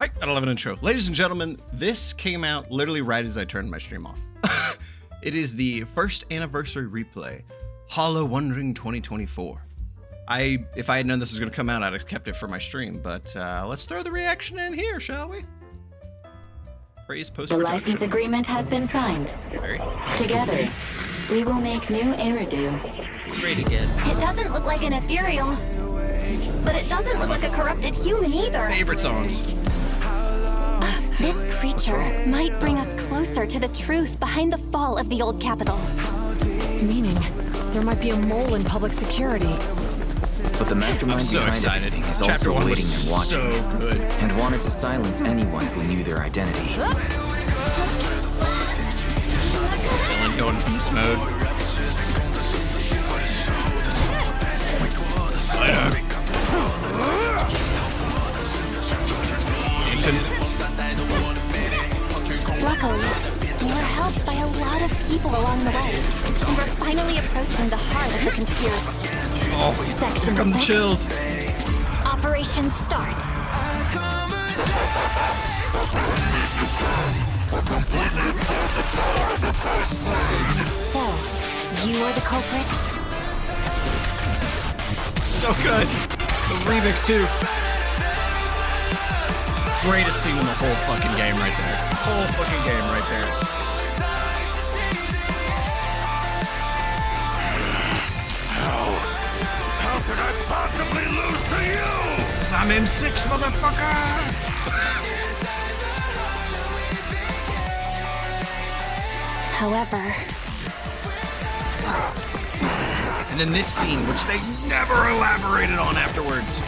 Hi, I don't have an intro. Ladies and gentlemen, this came out literally right as I turned my stream off. It is the first anniversary replay, Hollow Wondering 2024. If I had known this was going to come out, I'd have kept it for my stream, but let's throw the reaction in here, shall we? Praise post-production. The license agreement has been signed. Together, we will make new Eridu. Great again. It doesn't look like an ethereal, but it doesn't look like a corrupted human either. Favorite songs. This creature might bring us closer to the truth behind the fall of the old capital. Meaning, there might be a mole in public security. But the mastermind behind everything is Chapter also 1 waiting was and watching, so good. and wanted to silence anyone who knew their identity. Villain going beast mode. Luckily, we were helped by a lot of people along the way, and we're finally approaching the heart of the conspiracy. Oh, Section come the 6. chills. Operation start. So, you are the culprit? So good. The remix too. Greatest scene in the whole fucking game right there. Whole fucking game right there. How could I possibly lose to you? 'Cause I'm M6, motherfucker! However, And then this scene, which they never elaborated on afterwards.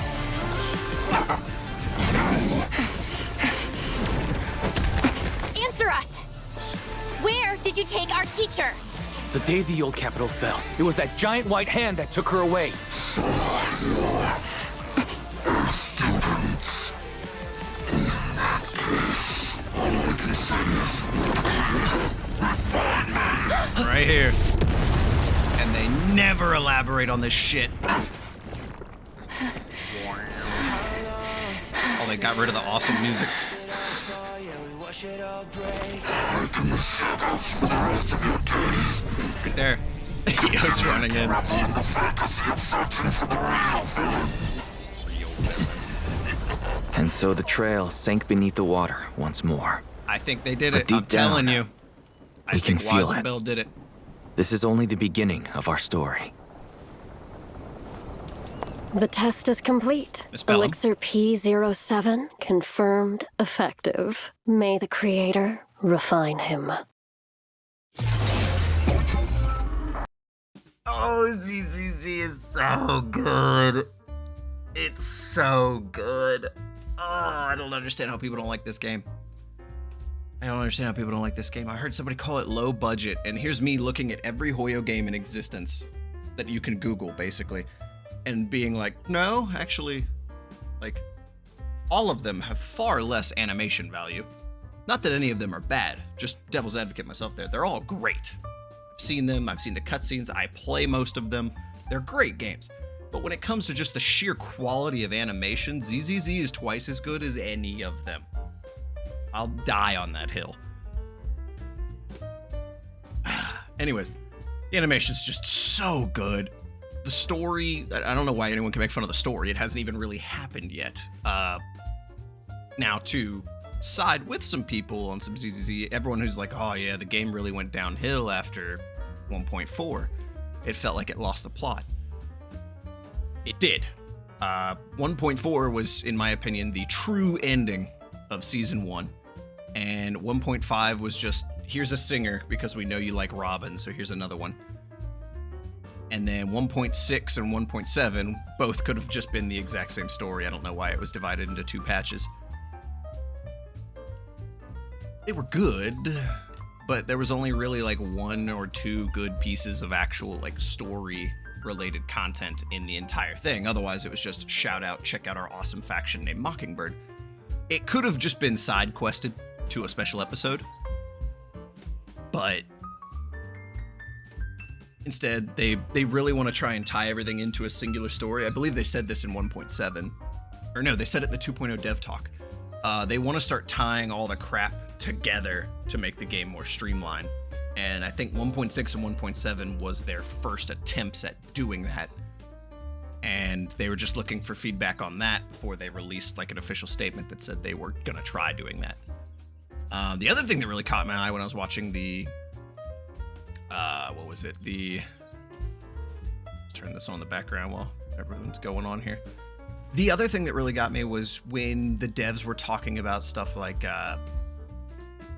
answer us! Where did you take our teacher? The day the old capital fell, it was that giant white hand that took her away. Right here. And they never elaborate on this shit. Oh, they got rid of the awesome music. Right there. Eo's running in. And so the trail sank beneath the water once more. I think they did But it. deep I'm telling down, you. I we think can feel Wise it. Bill did it. This is only the beginning of our story. The test is complete. Miss Bellum? Elixir P07 confirmed effective. May the Creator refine him. Oh, ZZZ is so good. It's so good. Oh, I don't understand how people don't like this game. I don't understand how people don't like this game. I heard somebody call it low budget, and here's me looking at every Hoyo game in existence that you can Google, basically, and being like, no, actually, like, all of them have far less animation value. Not that any of them are bad, just devil's advocate myself there. They're all great. I've seen them, I've seen the cutscenes, I play most of them. They're great games. But when it comes to just the sheer quality of animation, ZZZ is twice as good as any of them. I'll die on that hill. Anyways, the animation's just so good. The story, I don't know why anyone can make fun of the story. It hasn't even really happened yet. Now, to side with some people on some ZZZ, everyone who's like, oh yeah, the game really went downhill after 1.4. It felt like it lost the plot. It did. 1.4 was, in my opinion, the true ending of Season 1. And 1.5 was just, here's a singer because we know you like Robin, so here's another one. And then 1.6 and 1.7 both could have just been the exact same story. I don't know why it was divided into two patches. They were good, but there was only really like one or two good pieces of actual like story related content in the entire thing. Otherwise, it was just shout out, check out our awesome faction named Mockingbird. It could have just been side quested to a special episode, but instead they really want to try and tie everything into a singular story. I believe they said this in 1.7, or no, they said it in the 2.0 dev talk. They want to start tying all the crap together to make the game more streamlined. And I think 1.6 and 1.7 was their first attempts at doing that. And they were just looking for feedback on that before they released like an official statement that said they were gonna try doing that. The other thing that really caught my eye when I was watching the, what was it? Turn this on in the background while everyone's going on here. The other thing that really got me was when the devs were talking about stuff like,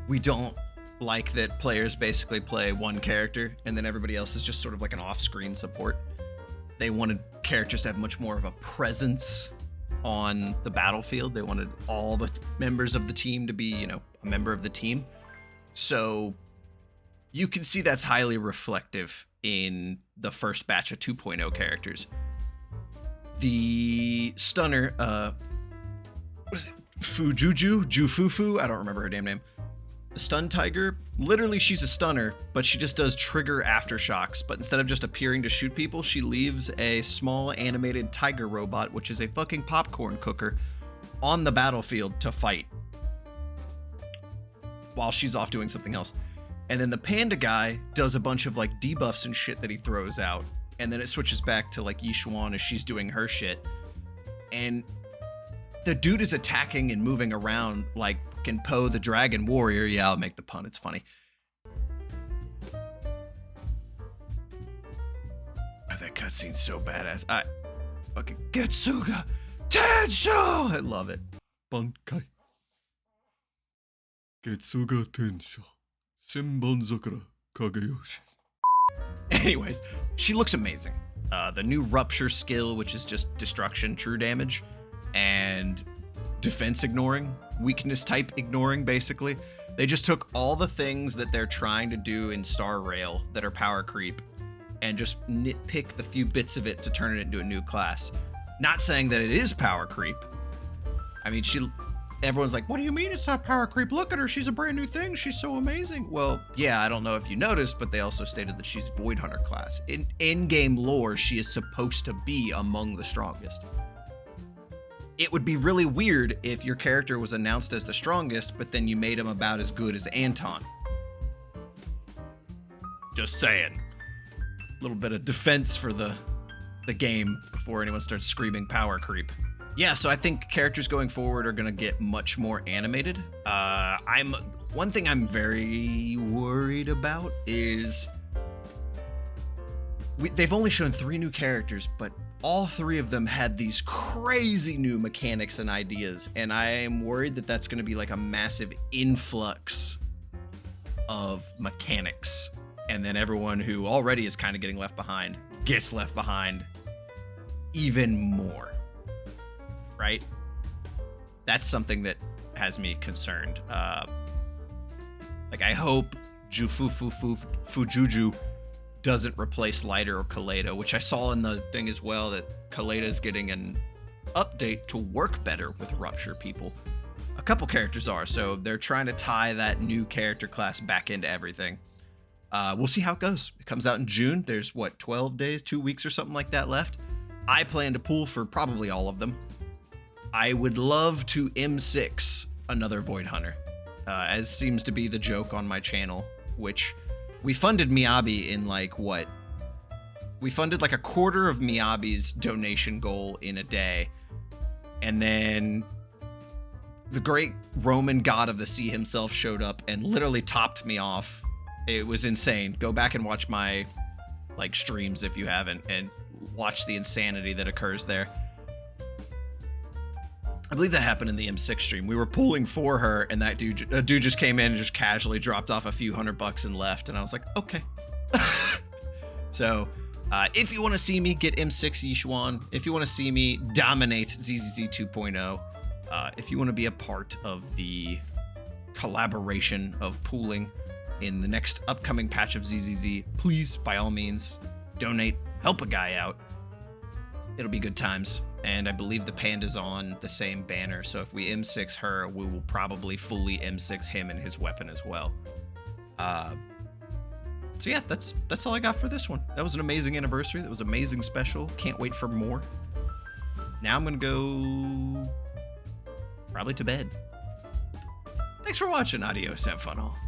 we don't like that players basically play one character and then everybody else is just sort of like an off-screen support. They wanted characters to have much more of a presence on the battlefield. They wanted all the members of the team to be, you know, a member of the team. So you can see that's highly reflective in the first batch of 2.0 characters. The stunner, what is it? Jufufu? I don't remember her damn name. The stun tiger, literally she's a stunner, but she just does trigger aftershocks. But instead of just appearing to shoot people, she leaves a small animated tiger robot, which is a fucking popcorn cooker, on the battlefield to fight while she's off doing something else. And then the panda guy does a bunch of like debuffs and shit that he throws out. And then it switches back to like Yishuan as she's doing her shit. And the dude is attacking and moving around like fucking Poe the Dragon Warrior. Yeah, I'll make the pun. It's funny. Oh, that cutscene's so badass. I fucking Getsuga Tensho. I love it. Bankai. Getsuga Tensho. Senbonzakura Kageyoshi. Anyways, she looks amazing. The new Rupture skill, which is just destruction, true damage, and defense ignoring, weakness type ignoring, basically. They just took all the things that they're trying to do in Star Rail that are power creep and just nitpick the few bits of it to turn it into a new class. Not saying that it is power creep. I mean, everyone's like, what do you mean it's not power creep? Look at her, she's a brand new thing, she's so amazing. Well, yeah, I don't know if you noticed, but they also stated that she's Void Hunter class. In in-game lore, she is supposed to be among the strongest. It would be really weird if your character was announced as the strongest, but then you made him about as good as Anton. Just saying. A little bit of defense for the game before anyone starts screaming power creep. Yeah, so I think characters going forward are gonna get much more animated. One thing I'm very worried about is they've only shown 3 new characters, but all 3 of them had these crazy new mechanics and ideas, and I am worried that that's gonna be like a massive influx of mechanics, and then everyone who already is kind of getting left behind gets left behind even more. Right? That's something that has me concerned. Like, I hope Fujuju doesn't replace Lighter or Kaleda, which I saw in the thing as well, that Kaleda is getting an update to work better with Rupture people. A couple characters are, so they're trying to tie that new character class back into everything. We'll see how it goes. It comes out in June. There's, what, 12 days, 2 weeks or something like that left? I plan to pull for probably all of them. I would love to M6 another Void Hunter, as seems to be the joke on my channel, which we funded Miyabi in like what? We funded like a quarter of Miyabi's donation goal in a day. And then the great Roman god of the sea himself showed up and literally topped me off. It was insane. Go back and watch my like streams if you haven't, and watch the insanity that occurs there. I believe that happened in the M6 stream. We were pulling for her, and that dude just came in and just casually dropped off a few $100 and left, and I was like, okay. So, if you want to see me get M6 Yishuan, if you want to see me dominate ZZZ 2.0, if you want to be a part of the collaboration of pooling in the next upcoming patch of ZZZ, please, by all means, donate, help a guy out. It'll be good times. And I believe the panda's on the same banner, so if we M6 her, we will probably fully M6 him and his weapon as well. So yeah, that's all I got for this one. That was an amazing anniversary. That was an amazing special. Can't wait for more. Now I'm gonna go probably to bed. Thanks for watching. Adios. Have fun all.